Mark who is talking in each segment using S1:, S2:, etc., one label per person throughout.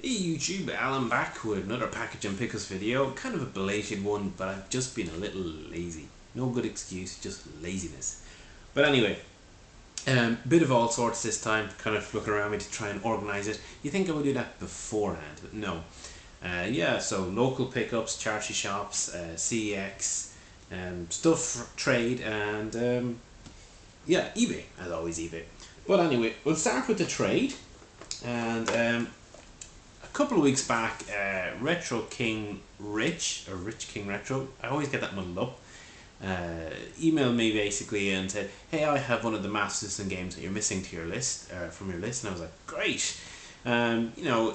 S1: Hey YouTube, Alan back with another package and pickles video. Kind of a belated one, but I've just been a little lazy. No good excuse, just laziness. But anyway, bit of all sorts this time, kind of looking around me to try and organise it. You think I would do that beforehand, but no. Yeah, so local pickups, charity shops, CEX, stuff, trade, and yeah, eBay, as always eBay. But anyway, we'll start with the trade. And a couple of weeks back, Retro King Rich, or RichKingRetro, I always get that muddled up, emailed me basically and said, hey, I have one of the Master System games that you're missing to your list, from your list. And I was like, great. You know,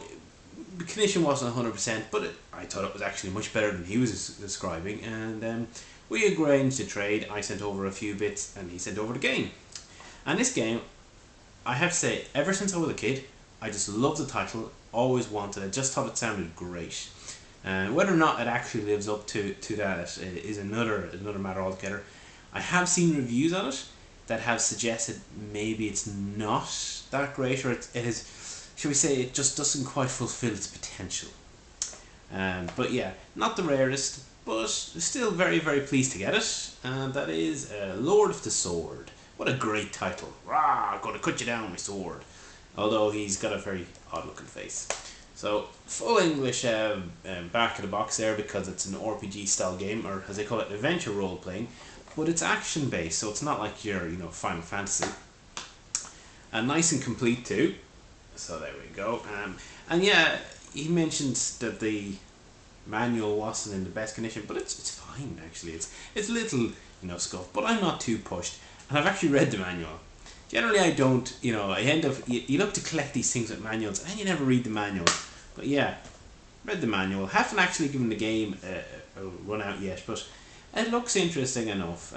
S1: the condition wasn't 100%, but I thought it was actually much better than he was describing. And we arranged a trade. I sent over a few bits and he sent over the game. And this game, I have to say, ever since I was a kid, I just loved the title, always wanted it, just thought it sounded great. Whether or not it actually lives up to that is another matter altogether. I have seen reviews on it that have suggested maybe it's not that great, or it is, shall we say, it just doesn't quite fulfill its potential. But yeah, not the rarest, but still very, very pleased to get it. And that is Lord of the Sword. What a great title. Rah, I'm going to cut you down with my sword. Although he's got a very odd looking face. So full English back of the box there, because it's an RPG style game, or as they call it, adventure role playing, but it's action based, so it's not like your Final Fantasy. And nice and complete too. So there we go. And yeah, he mentioned that the manual wasn't in the best condition, but it's fine actually. It's little scuff, but I'm not too pushed. And I've actually read the manual. Generally I don't, I end up, you look to collect these things with manuals and you never read the manual. But yeah, read the manual. Haven't actually given the game a run out yet, but it looks interesting enough.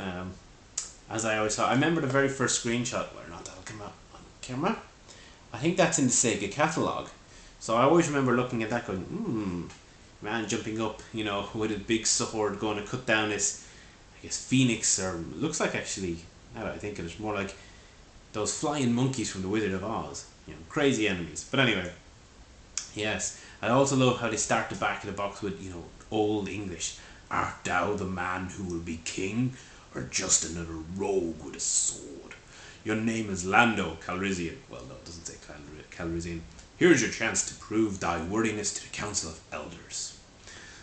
S1: As I always thought, I remember the very first screenshot, or not, that'll come out on camera. I think that's in the Sega catalogue. So I always remember looking at that going, man jumping up, with a big sword going to cut down this, I guess, phoenix, or looks like actually, now that I think it's more like those flying monkeys from the Wizard of Oz. Crazy enemies. But anyway, yes. I also love how they start the back of the box with, old English. Art thou the man who will be king, or just another rogue with a sword? Your name is Lando Calrissian. Well, no, it doesn't say Calrissian. Here's your chance to prove thy worthiness to the Council of Elders.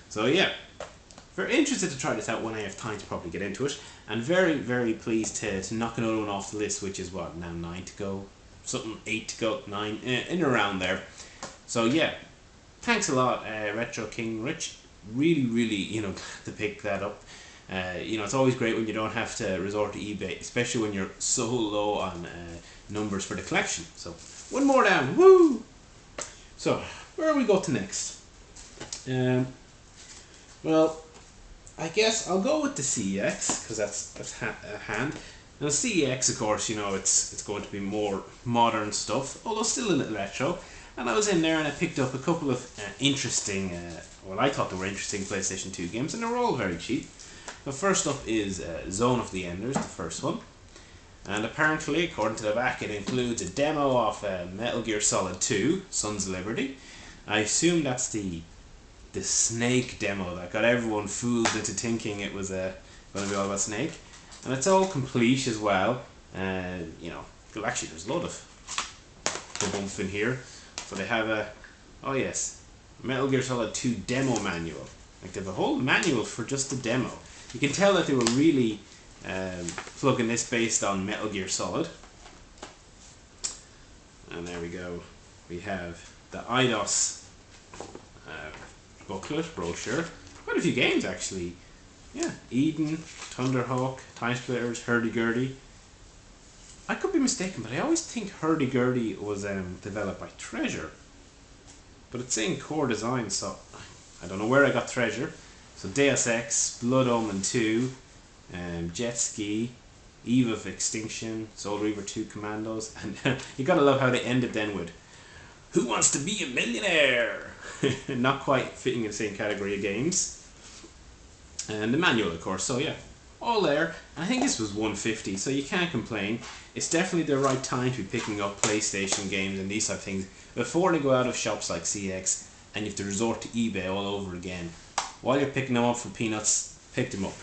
S1: So yeah, very interested to try this out when I have time to properly get into it, and very, very pleased to knock another one off the list, which is what, now 9 to go, something 8 to go, 9, in around there. So yeah, thanks a lot, Retro King Rich. Really, really, glad to pick that up. It's always great when you don't have to resort to eBay, especially when you're so low on numbers for the collection. So one more down, woo! So where we go to next? Well, I guess I'll go with the CEX, because that's at hand. Now CEX, of course, it's going to be more modern stuff, although still a little retro. And I was in there and I picked up a couple of interesting, well, I thought they were interesting PlayStation 2 games, and they were all very cheap. The first up is Zone of the Enders, the first one. And apparently, according to the back, it includes a demo of Metal Gear Solid 2, Sons of Liberty. I assume that's the Snake demo that got everyone fooled into thinking it was going to be all about Snake. And it's all complete as well. Well, actually there's a lot of bumps in here. So they have a, oh yes, Metal Gear Solid 2 demo manual. Like they have a whole manual for just the demo. You can tell that they were really plugging this based on Metal Gear Solid. And there we go. We have the IDOS booklet, brochure. Quite a few games actually. Yeah, Eden, Thunderhawk, Time Splitters, Hurdy-Gurdy. I could be mistaken, but I always think Hurdy-Gurdy was developed by Treasure. But it's saying core design, so I don't know where I got Treasure. So Deus Ex, Blood Omen 2, Jet Ski, Eve of Extinction, Soul Reaver 2 Commandos, and you gotta love how they ended then with Who Wants to Be a Millionaire? Not quite fitting in the same category of games. And the manual, of course, so yeah, all there. And I think this was 150, so you can't complain. It's definitely the right time to be picking up PlayStation games and these type of things before they go out of shops like CX and you have to resort to eBay all over again. While you're picking them up for peanuts, pick them up.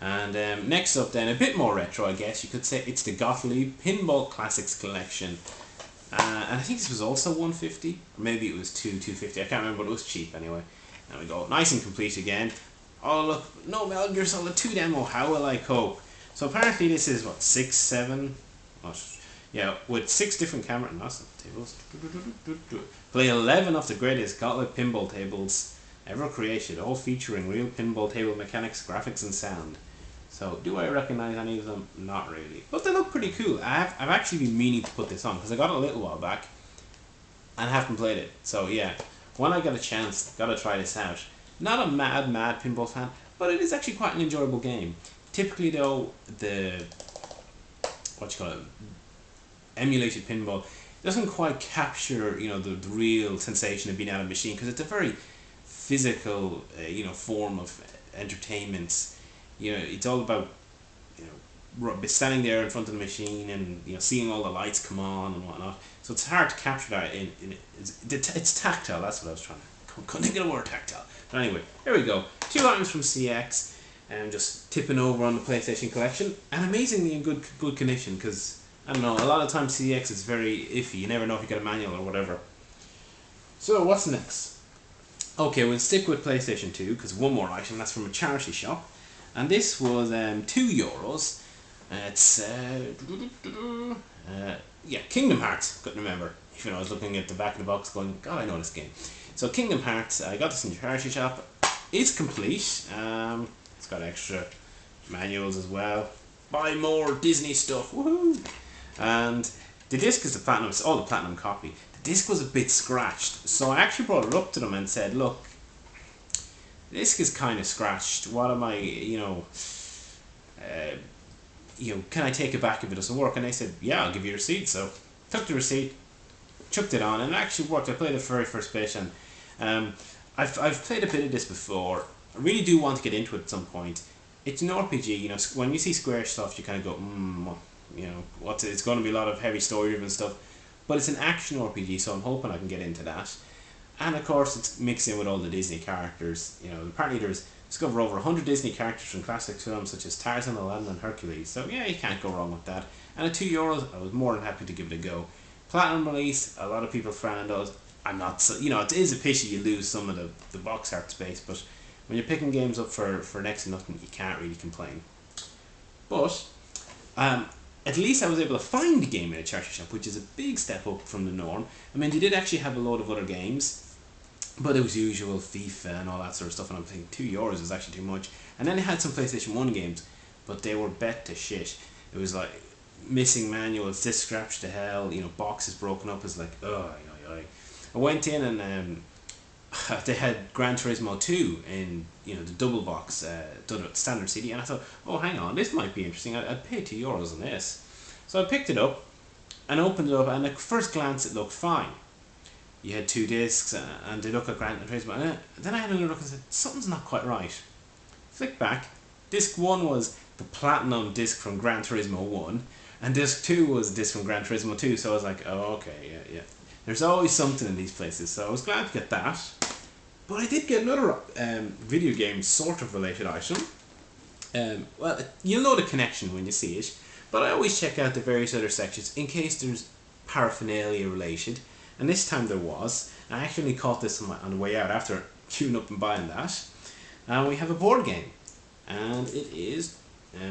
S1: And next up then, a bit more retro I guess you could say, it's the Gottlieb Pinball Classics Collection. And I think this was also 150, or maybe it was 250, I can't remember, but it was cheap anyway. There we go, nice and complete again. Oh look, no Metal Gear Solid 2 demo, how will I cope? So apparently this is what, 6, 7, yeah, with 6 different camera tables. Play 11 of the greatest Gottlieb pinball tables ever created, all featuring real pinball table mechanics, graphics and sound. So, do I recognise any of them? Not really. But they look pretty cool. I've actually been meaning to put this on, because I got it a little while back, and haven't played it. So yeah, when I get a chance, gotta try this out. Not a mad pinball fan, but it is actually quite an enjoyable game. Typically though, the, emulated pinball doesn't quite capture, you know, the real sensation of being at a machine, because it's a very physical, form of entertainment. You know, it's all about, standing there in front of the machine and, seeing all the lights come on and whatnot. So it's hard to capture that it's tactile, that's what I was trying to, couldn't think of the word tactile. But anyway, here we go. 2 items from CX, and just tipping over on the PlayStation collection, and amazingly in good condition, because, I don't know, a lot of times CX is very iffy, you never know if you get a manual or whatever. So, what's next? Okay, we'll stick with PlayStation 2, because one more item, that's from a charity shop. And this was €2. It's Kingdom Hearts. Couldn't remember. Even I was looking at the back of the box, going, God, I know this game. So Kingdom Hearts. I got this in the charity shop. It's complete. It's got extra manuals as well. Buy more Disney stuff. Woohoo! And the disc is the platinum. It's all the platinum copy. The disc was a bit scratched, so I actually brought it up to them and said, look, the disc is kind of scratched. What am I, can I take it back if it doesn't work? And they said, yeah, I'll give you a receipt. So took the receipt, chucked it on, and it actually worked. I played the very first bit, and I've played a bit of this before. I really do want to get into it at some point. It's an RPG, when you see Square stuff, you kind of go, it's going to be a lot of heavy story-driven stuff. But it's an action RPG, so I'm hoping I can get into that. And of course, it's mixed in with all the Disney characters. Apparently there's discover over 100 Disney characters from classic films such as Tarzan, Aladdin and Hercules. So yeah, you can't go wrong with that. And at €2, I was more than happy to give it a go. Platinum release, a lot of people frown those. I'm not so, it is a pity you lose some of the box art space, but when you're picking games up for next to nothing, you can't really complain. But at least I was able to find a game in a charity shop, which is a big step up from the norm. I mean, they did actually have a load of other games, but it was usual FIFA and all that sort of stuff, and I'm thinking €2 is actually too much. And then they had some PlayStation 1 games, but they were bet to shit. It was like missing manuals, disc scratched to hell, boxes broken up. It's like, I went in and they had Gran Turismo 2 in the double box, standard CD, and I thought, oh, hang on, this might be interesting. I'd pay €2 on this. So I picked it up and opened it up, and at first glance it looked fine. You had 2 discs, and they look at Gran Turismo, and then I had another look and said, something's not quite right. Flick back, disc 1 was the platinum disc from Gran Turismo 1, and disc 2 was a disc from Gran Turismo 2, so I was like, oh, okay, yeah. There's always something in these places, so I was glad to get that. But I did get another video game sort of related item. Well, you'll know the connection when you see it, but I always check out the various other sections in case there's paraphernalia related. And this time there was. I actually caught this on the way out after queuing up and buying that. And we have a board game. And it is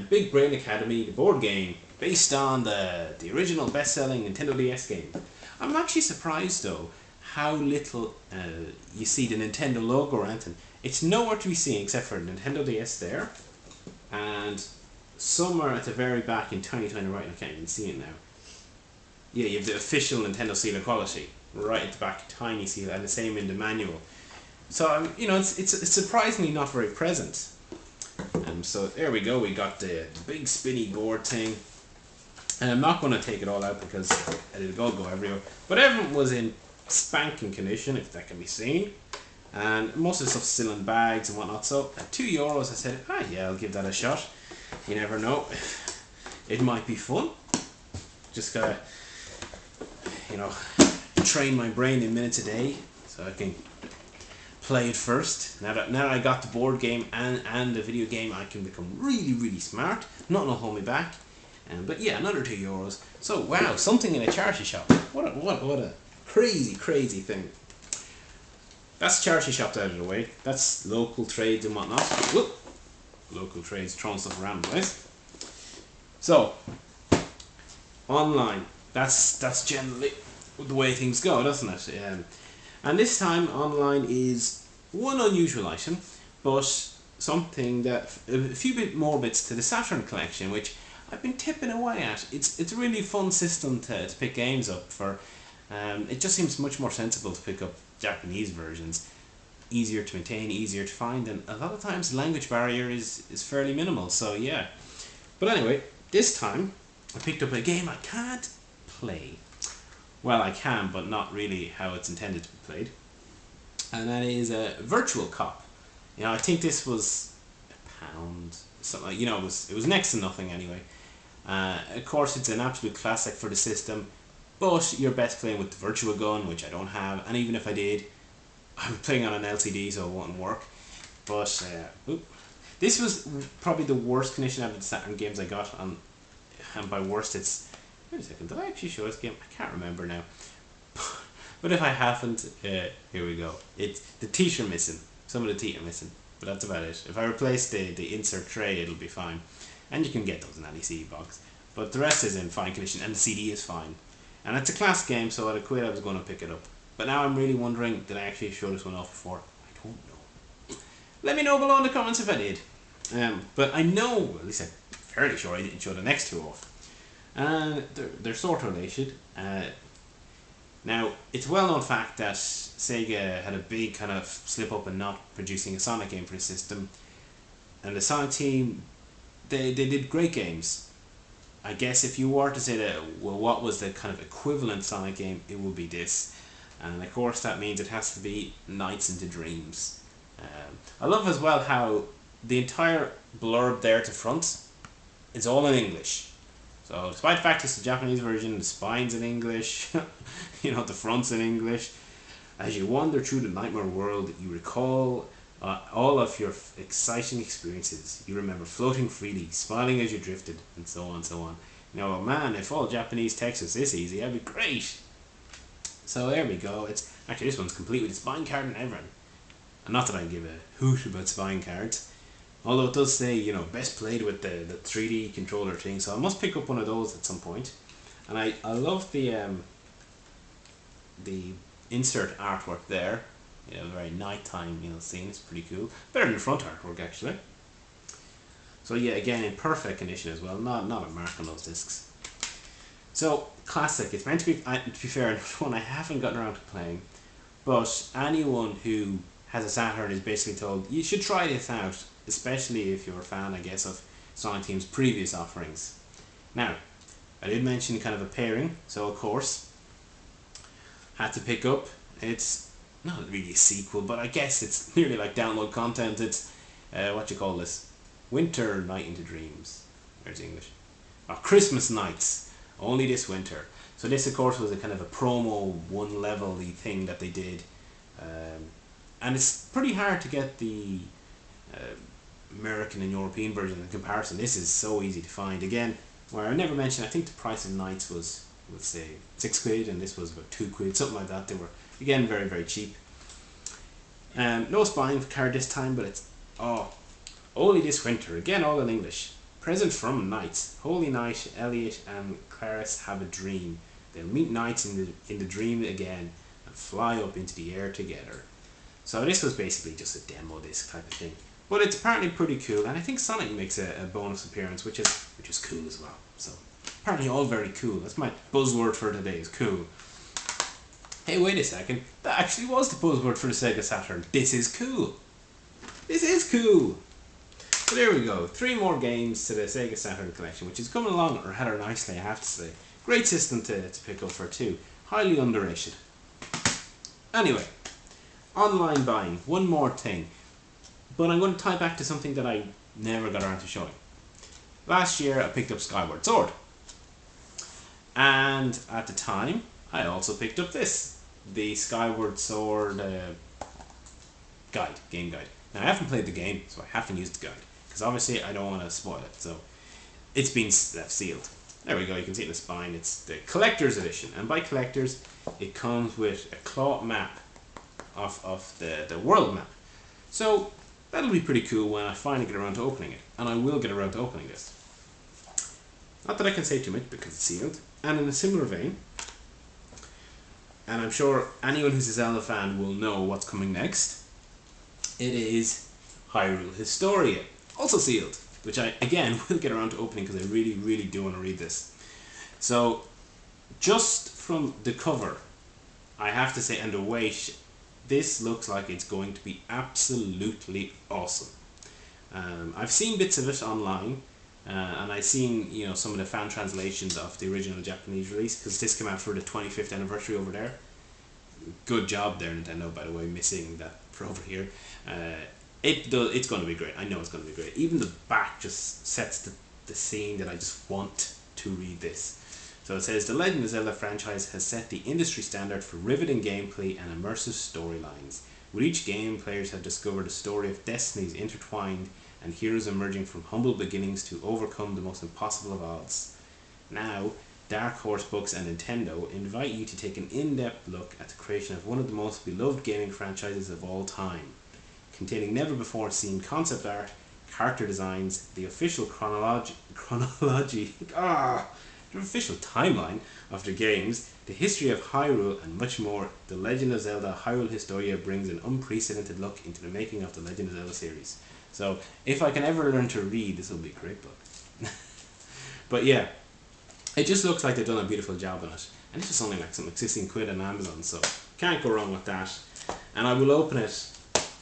S1: Big Brain Academy, the board game, based on the original best-selling Nintendo DS game. I'm actually surprised though how little you see the Nintendo logo or anything. It's nowhere to be seen except for Nintendo DS there. And somewhere at the very back in 2020, right, I can't even see it now. Yeah, you have the official Nintendo seal of quality right at the back, tiny seal, and the same in the manual. So it's surprisingly not very present. So there we go. We got the big spinny board thing, and I'm not going to take it all out because it'll all go everywhere. But everyone was in spanking condition, if that can be seen. and most of the stuff's still in bags and whatnot. So at €2, I said, ah, yeah, I'll give that a shot. You never know, it might be fun. Just gotta, you know, train my brain in minutes a day so I can play it first. Now that I got the board game and the video game, I can become really, really smart. Nothing will hold me back. But yeah, another €2. So wow, something in a charity shop. What a crazy, crazy thing. That's charity shops out of the way. That's local trades and whatnot. Whoop. Local trades throwing stuff around the place. So online, that's generally the way things go, doesn't it? And this time online is one unusual item, but something that a few bit more bits to the Saturn collection, which I've been tipping away at. It's a really fun system to pick games up for. It just seems much more sensible to pick up Japanese versions. Easier to maintain, easier to find, and a lot of times the language barrier is fairly minimal, so yeah. But anyway, this time I picked up a game I can't play. Well, I can, but not really how it's intended to be played. And that is a Virtual Cop. You know, I think this was £1, something like, you know, it was next to nothing anyway. Of course, it's an absolute classic for the system, but you're best playing with the Virtual Gun, which I don't have, and even if I did, I'm playing on an LCD, so it wouldn't work. But this was probably the worst condition out of the Saturn games I got, and by worst, it's... Wait a second, did I actually show this game? I can't remember now. But if I haven't, here we go. It's the teeth are missing. Some of the teeth are missing, but that's about it. If I replace the insert tray, it'll be fine. And you can get those in any CD box. But the rest is in fine condition, and the CD is fine. And it's a class game, so at a quid I was going to pick it up. But now I'm really wondering, did I actually show this one off before? I don't know. Let me know below in the comments if I did. But I know, at least I'm fairly sure I didn't show the next two off. And they're sort of related. Now, it's a well-known fact that Sega had a big kind of slip-up in not producing a Sonic game for the system. And the Sonic team, they did great games. I guess if you were to say that, well, what was the kind of equivalent Sonic game, it would be this. And of course that means it has to be Nights into Dreams. I love as well how the entire blurb there to front is all in English. So despite the fact it's the Japanese version, the spine's in English, you know, the front's in English. As you wander through the nightmare world, you recall all of your exciting experiences. You remember floating freely, smiling as you drifted, and so on and so on. Now, man, if all Japanese text was this easy, that'd be great. So there we go. It's actually, this one's complete with a spine card and everything. And not that I give a hoot about spine cards, although it does say, you know, best played with the 3D controller thing. So I must pick up one of those at some point. And I love the insert artwork there. You know, very nighttime, you know, scene. It's pretty cool. Better than the front artwork actually. So yeah, again in perfect condition as well. Not a mark on those discs. So, classic. It's meant to be fair, one I haven't gotten around to playing, but anyone who has a Saturn is basically told, you should try this out, especially if you're a fan, I guess, of Sonic Team's previous offerings. Now, I did mention kind of a pairing, so of course, had to pick up. It's not really a sequel, but I guess it's nearly like download content. It's, what you call this? Winter Night into Dreams. Where's the English? Oh, Christmas Nights. Only this winter. So this of course was a kind of a promo one level-y thing that they did, and it's pretty hard to get the American and European version in comparison. This is so easy to find. Again, where I never mentioned, I think the price of Nights was, let's say, £6 and this was about £2, something like that. They were again very, very cheap. No spine card this time, but it's only this winter, again all in English. Present from Nights. Holy Night, Elliot and Clarice have a dream. They'll meet Nights in the dream again and fly up into the air together. So this was basically just a demo disc type of thing. But it's apparently pretty cool, and I think Sonic makes a bonus appearance, which is cool as well. So apparently all very cool. That's my buzzword for today, is cool. Hey, wait a second. That actually was the buzzword for the Sega Saturn. This is cool. This is cool. So there we go, 3 more games to the Sega Saturn collection, which is coming along rather nicely, I have to say. Great system to pick up for too. Highly underrated. Anyway, online buying, one more thing. But I'm going to tie back to something that I never got around to showing. Last year I picked up Skyward Sword. And at the time, I also picked up this. The Skyward Sword game guide. Now I haven't played the game, so I haven't used the guide. Because obviously I don't want to spoil it. So it's been left sealed. There we go, you can see it in the spine. It's the collector's edition. And by collector's, it comes with a cloth map of the world map. So that'll be pretty cool when I finally get around to opening it. And I will get around to opening this. Not that I can say too much because it's sealed. And in a similar vein, and I'm sure anyone who's a Zelda fan will know what's coming next, it is Hyrule Historia, also sealed, which I, again, will get around to opening because I really, really do want to read this. So, just from the cover, I have to say, and the weight, this looks like it's going to be absolutely awesome. I've seen bits of it online, and I've seen some of the fan translations of the original Japanese release, because this came out for the 25th anniversary over there. Good job there, Nintendo, by the way, missing that for over here. It's going to be great. I know it's going to be great. Even the back just sets the scene that I just want to read this. So it says, the Legend of Zelda franchise has set the industry standard for riveting gameplay and immersive storylines. With each game, players have discovered a story of destinies intertwined and heroes emerging from humble beginnings to overcome the most impossible of odds. Now, Dark Horse Books and Nintendo invite you to take an in-depth look at the creation of one of the most beloved gaming franchises of all time, containing never-before-seen concept art, character designs, the official the official timeline of the games, the history of Hyrule, and much more. The Legend of Zelda Hyrule Historia brings an unprecedented look into the making of the Legend of Zelda series. So, if I can ever learn to read, this will be a great book. But yeah, it just looks like they've done a beautiful job on it. And it's just only like some £16 on Amazon, so can't go wrong with that. And I will open it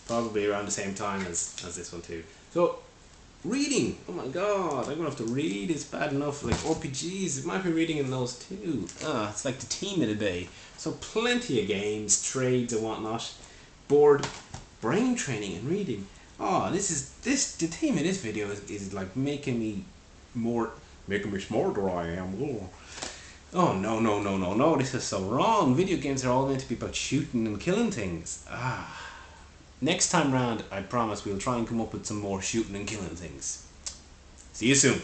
S1: probably around the same time as this one too. So, reading, oh my god, I'm going to have to read, it's bad enough. Like RPGs, it might be reading in those too. It's like the team of the day. So plenty of games, trades and whatnot. Board, brain training and reading. The theme of this video is like making me smarter than I am. Oh no, this is so wrong. Video games are all meant to be about shooting and killing things. Next time round, I promise we'll try and come up with some more shooting and killing things. See you soon.